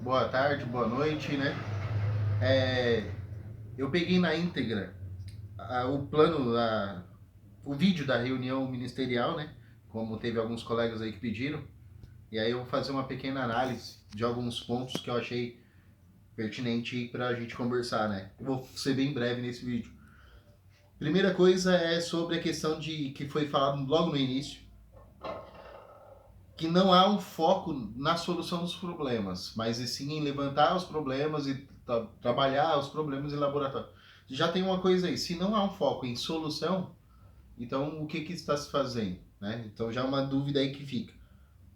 boa tarde, boa noite, né? É, eu peguei na íntegra o plano, o vídeo da reunião ministerial, né? Como teve alguns colegas aí que pediram. E aí eu vou fazer uma pequena análise de alguns pontos que eu achei pertinente para a gente conversar, né? Eu vou ser bem breve nesse vídeo. Primeira coisa é sobre a questão de que foi falado logo no início, que não há um foco na solução dos problemas, mas e sim em levantar os problemas e trabalhar os problemas em laboratório. Já tem uma coisa aí, se não há um foco em solução, então o que está se fazendo? Né? Então já é uma dúvida aí que fica.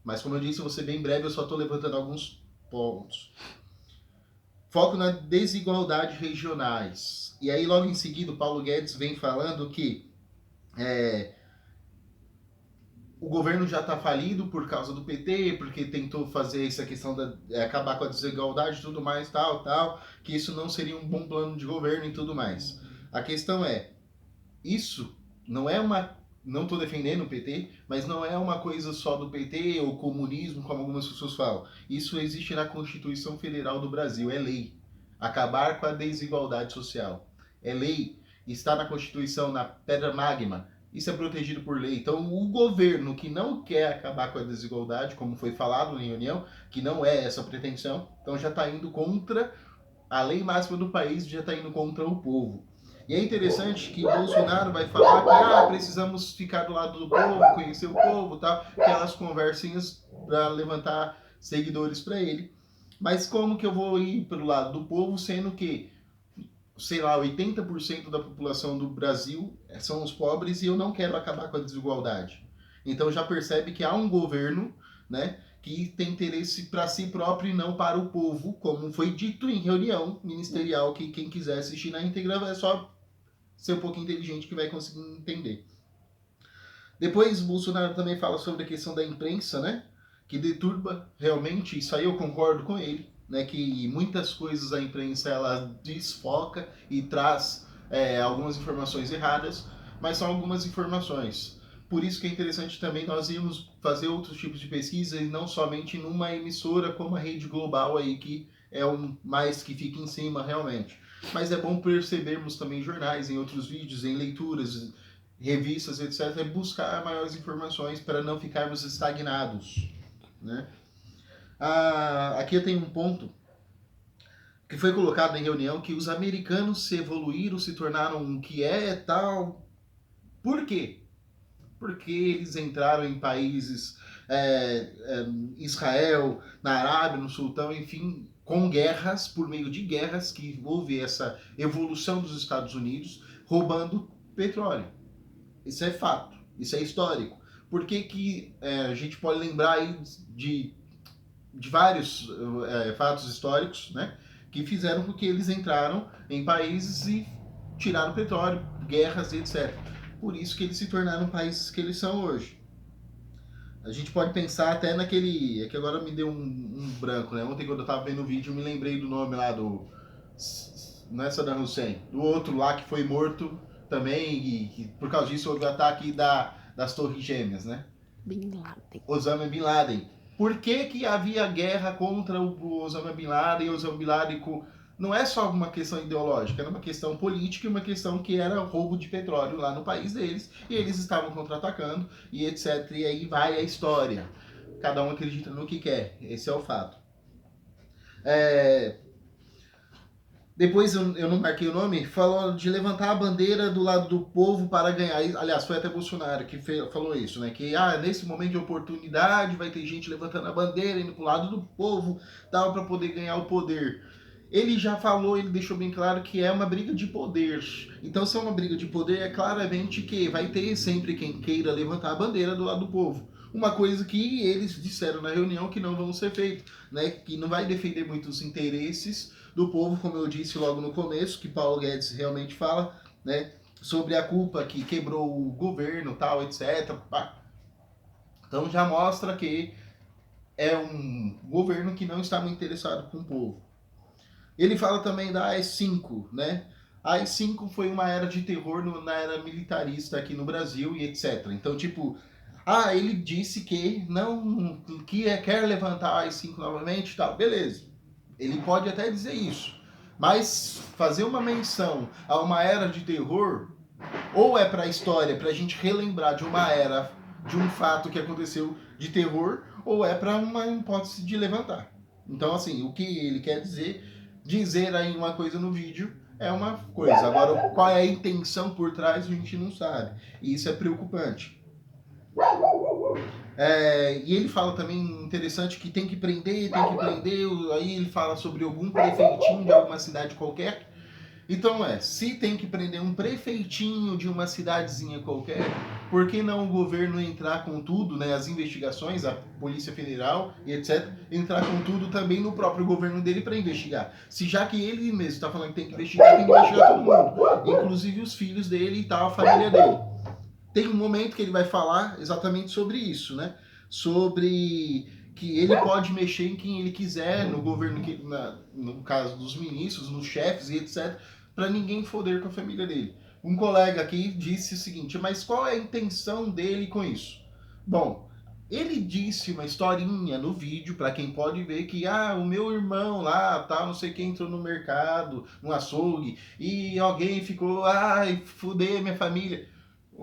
Mas como eu disse, eu vou ser bem breve, eu só estou levantando alguns pontos. Foco na desigualdade regionais. E aí logo em seguida o Paulo Guedes vem falando que é, o governo já está falido por causa do PT, porque tentou fazer essa questão da acabar com a desigualdade e tudo mais, tal, que isso não seria um bom plano de governo e tudo mais. A questão é, isso não é uma, não estou defendendo o PT, mas não é uma coisa só do PT ou comunismo, como algumas pessoas falam. Isso existe na Constituição Federal do Brasil, é lei. Acabar com a desigualdade social. É lei. Está na Constituição, na pedra magma. Isso é protegido por lei. Então, o governo que não quer acabar com a desigualdade, como foi falado em reunião, que não é essa pretensão, então já está indo contra a lei máxima do país, já está indo contra o povo. E é interessante que Bolsonaro vai falar que precisamos ficar do lado do povo, conhecer o povo, tal, aquelas conversinhas para levantar seguidores para ele. Mas como que eu vou ir para o lado do povo, sendo que, sei lá, 80% da população do Brasil são os pobres e eu não quero acabar com a desigualdade? Então já percebe que há um governo, né, que tem interesse para si próprio e não para o povo, como foi dito em reunião ministerial, que quem quiser assistir na íntegra é só ser um pouco inteligente que vai conseguir entender. Depois, Bolsonaro também fala sobre a questão da imprensa, né? Que deturba realmente, isso aí eu concordo com ele, né? Que muitas coisas a imprensa ela desfoca e traz algumas informações erradas, mas são algumas informações. Por isso que é interessante também nós irmos fazer outros tipos de pesquisa e não somente numa emissora como a Rede Global aí, que é o mais que fica em cima realmente. Mas é bom percebermos também jornais, em outros vídeos, em leituras, revistas, etc., é buscar maiores informações para não ficarmos estagnados. Né? Aqui eu tenho um ponto que foi colocado em reunião que os americanos se evoluíram, se tornaram um que é tal. Por quê? Porque eles entraram em países, Israel, na Arábia, no Sultão, enfim, com guerras, por meio de guerras, que houve essa evolução dos Estados Unidos, roubando petróleo. Isso é fato, isso é histórico. Por que, que a gente pode lembrar aí de vários fatos históricos, né, que fizeram com que eles entraram em países e tiraram petróleo, guerras e etc. Por isso que eles se tornaram países que eles são hoje. A gente pode pensar até naquele. É que agora me deu um branco, né? Ontem, quando eu tava vendo o vídeo, eu me lembrei do nome lá do. Não é Saddam Hussein, do outro lá que foi morto também, e por causa disso houve o ataque das Torres Gêmeas, né? Bin Laden. Osama Bin Laden. Por que, que havia guerra contra o Osama Bin Laden? Osama Bin Laden não é só uma questão ideológica, era uma questão política e uma questão que era roubo de petróleo lá no país deles, e eles estavam contra-atacando, e etc. E aí vai a história. Cada um acredita no que quer, esse é o fato. É, Depois eu não marquei o nome, falou de levantar a bandeira do lado do povo para ganhar. Aliás, foi até Bolsonaro que falou isso, né? Que nesse momento de oportunidade vai ter gente levantando a bandeira, indo pro lado do povo, tal, para poder ganhar o poder. Ele já falou, ele deixou bem claro que é uma briga de poder. Então, se é uma briga de poder, é claramente que vai ter sempre quem queira levantar a bandeira do lado do povo. Uma coisa que eles disseram na reunião que não vão ser feito, né? Que não vai defender muitos interesses do povo, como eu disse logo no começo, que Paulo Guedes realmente fala, né? Sobre a culpa que quebrou o governo, tal, etc. Então já mostra que é um governo que não está muito interessado com o povo. Ele fala também da AI-5, né? A AI-5 foi uma era de terror na era militarista aqui no Brasil e etc. Então, tipo, ele disse que não quer levantar a AI-5 novamente e tal. Beleza. Ele pode até dizer isso, mas fazer uma menção a uma era de terror, ou é para a história, para a gente relembrar de uma era, de um fato que aconteceu de terror, ou é para uma hipótese de levantar. Então, assim, o que ele quer dizer aí uma coisa no vídeo é uma coisa. Agora, qual é a intenção por trás, a gente não sabe. E isso é preocupante. E ele fala também, interessante, que tem que prender, aí ele fala sobre algum prefeitinho de alguma cidade qualquer. Então se tem que prender um prefeitinho de uma cidadezinha qualquer, por que não o governo entrar com tudo, né, as investigações, a Polícia Federal e etc, entrar com tudo também no próprio governo dele para investigar? Se já que ele mesmo está falando que tem que investigar todo mundo, inclusive os filhos dele e tal, a família dele. Tem um momento que ele vai falar exatamente sobre isso, né? Sobre que ele pode mexer em quem ele quiser no governo, no caso dos ministros, nos chefes e etc, para ninguém foder com a família dele. Um colega aqui disse o seguinte, mas qual é a intenção dele com isso? Bom, ele disse uma historinha no vídeo, para quem pode ver, que o meu irmão lá, tal, não sei quem, entrou no mercado, no açougue, e alguém ficou, fudei minha família.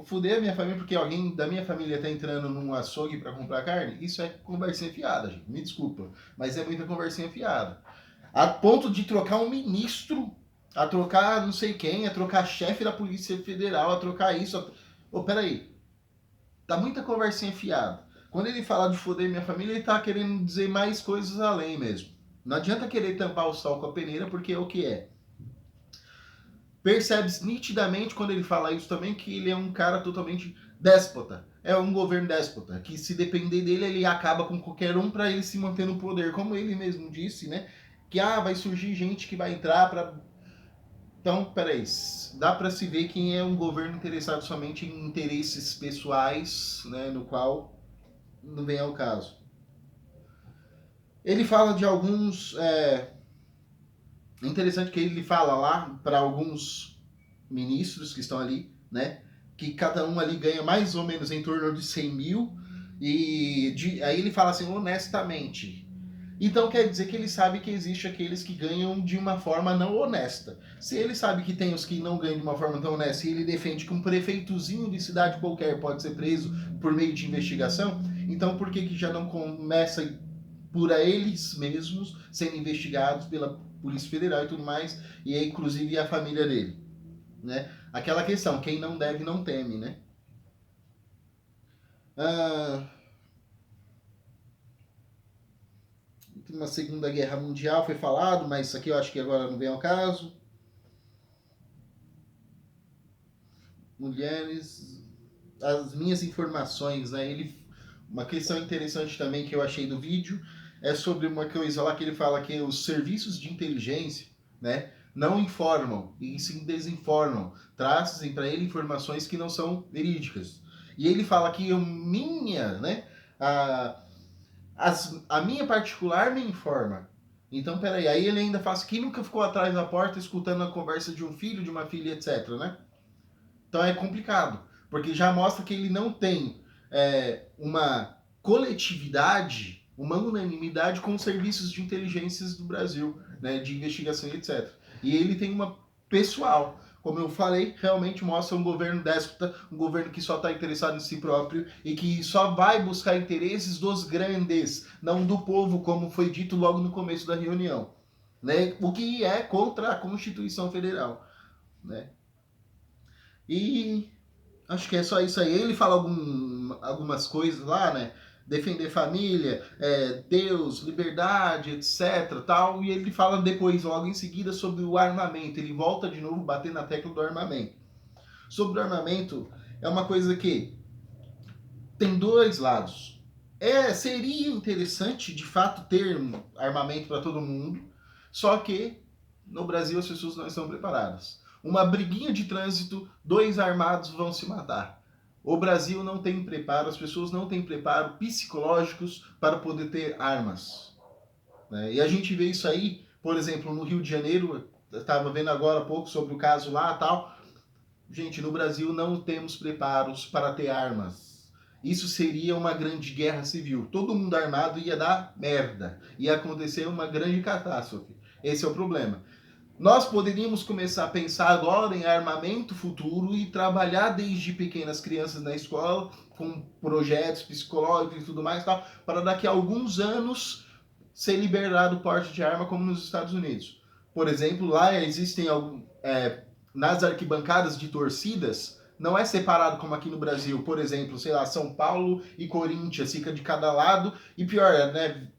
Fuder a minha família porque alguém da minha família tá entrando num açougue para comprar carne, isso é conversinha fiada, gente. Me desculpa, mas é muita conversinha fiada. A ponto de trocar um ministro, a trocar não sei quem, a trocar chefe da Polícia Federal, a trocar isso. Peraí. Tá muita conversinha fiada. Quando ele fala de foder minha família, ele tá querendo dizer mais coisas além mesmo. Não adianta querer tampar o sol com a peneira, porque é o que é. Percebe-se nitidamente quando ele fala isso também que ele é um cara totalmente déspota. É um governo déspota, que se depender dele, ele acaba com qualquer um para ele se manter no poder. Como ele mesmo disse, né? Que vai surgir gente que vai entrar para... Então, peraí, dá para se ver quem é um governo interessado somente em interesses pessoais, né? No qual não vem ao caso. Ele fala de alguns... É interessante que ele fala lá para alguns ministros que estão ali, né? Que cada um ali ganha mais ou menos em torno de 100 mil. Aí ele fala assim, honestamente. Então quer dizer que ele sabe que existe aqueles que ganham de uma forma não honesta. Se ele sabe que tem os que não ganham de uma forma tão honesta e ele defende que um prefeitozinho de cidade qualquer pode ser preso por meio de investigação, então por que já não começa por eles mesmos sendo investigados pela Polícia Federal e tudo mais, e inclusive a família dele? Né? Aquela questão, quem não deve não teme, né? Uma Segunda Guerra Mundial foi falado, mas isso aqui eu acho que agora não vem ao caso. Mulheres, as minhas informações, né? Uma questão interessante também que eu achei do vídeo é sobre uma coisa lá que ele fala que os serviços de inteligência, né, não informam e sim desinformam, trazem para ele informações que não são verídicas. E ele fala que a minha particular me informa. Então, peraí, aí ele ainda faz, quem nunca ficou atrás da porta escutando a conversa de um filho, de uma filha, etc, né? Então é complicado, porque já mostra que ele não tem uma coletividade, uma unanimidade com os serviços de inteligências do Brasil, né, de investigação e etc. E ele tem uma pessoal. Como eu falei, realmente mostra um governo déspota, um governo que só está interessado em si próprio e que só vai buscar interesses dos grandes, não do povo, como foi dito logo no começo da reunião. Né? O que é contra a Constituição Federal. Né? E acho que é só isso aí. Ele fala algumas coisas lá, né? Defender família, Deus, liberdade, etc. Tal. E ele fala depois, logo em seguida, sobre o armamento. Ele volta de novo bater na tecla do armamento. Sobre o armamento, é uma coisa que tem dois lados. Seria interessante, de fato, ter armamento para todo mundo, só que no Brasil as pessoas não estão preparadas. Uma briguinha de trânsito, 2 armados vão se matar. O Brasil não tem preparo, as pessoas não têm preparo psicológicos para poder ter armas. Né? E a gente vê isso aí, por exemplo, no Rio de Janeiro, eu estava vendo agora há pouco sobre o caso lá e tal. Gente, no Brasil não temos preparos para ter armas. Isso seria uma grande guerra civil. Todo mundo armado ia dar merda. Ia acontecer uma grande catástrofe. Esse é o problema. Nós poderíamos começar a pensar agora em armamento futuro e trabalhar desde pequenas crianças na escola com projetos psicológicos e tudo mais, tal, para daqui a alguns anos ser liberado o porte de arma como nos Estados Unidos. Por exemplo, lá existem nas arquibancadas de torcidas, não é separado como aqui no Brasil, por exemplo, sei lá, São Paulo e Corinthians, fica de cada lado, e pior, né,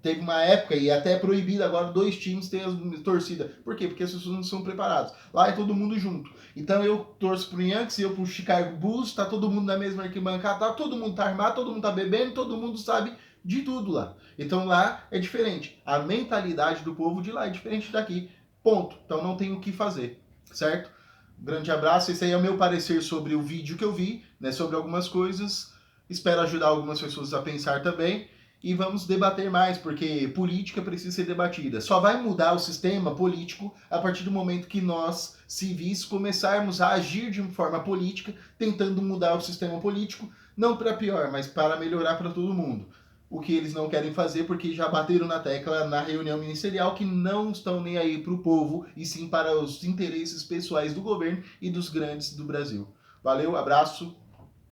teve uma época, e até é proibido agora, 2 times terem a torcida. Por quê? Porque as pessoas não são preparadas. Lá é todo mundo junto. Então eu torço pro Yankees, eu pro Chicago Bulls, tá todo mundo na mesma arquibancada, tá, todo mundo tá armado, todo mundo tá bebendo, todo mundo sabe de tudo lá. Então lá é diferente. A mentalidade do povo de lá é diferente daqui. Ponto. Então não tem o que fazer, certo? Grande abraço. Esse aí é o meu parecer sobre o vídeo que eu vi, né, sobre algumas coisas. Espero ajudar algumas pessoas a pensar também. E vamos debater mais, porque política precisa ser debatida. Só vai mudar o sistema político a partir do momento que nós, civis, começarmos a agir de forma política, tentando mudar o sistema político, não para pior, mas para melhorar para todo mundo. O que eles não querem fazer, porque já bateram na tecla na reunião ministerial que não estão nem aí para o povo, e sim para os interesses pessoais do governo e dos grandes do Brasil. Valeu, abraço.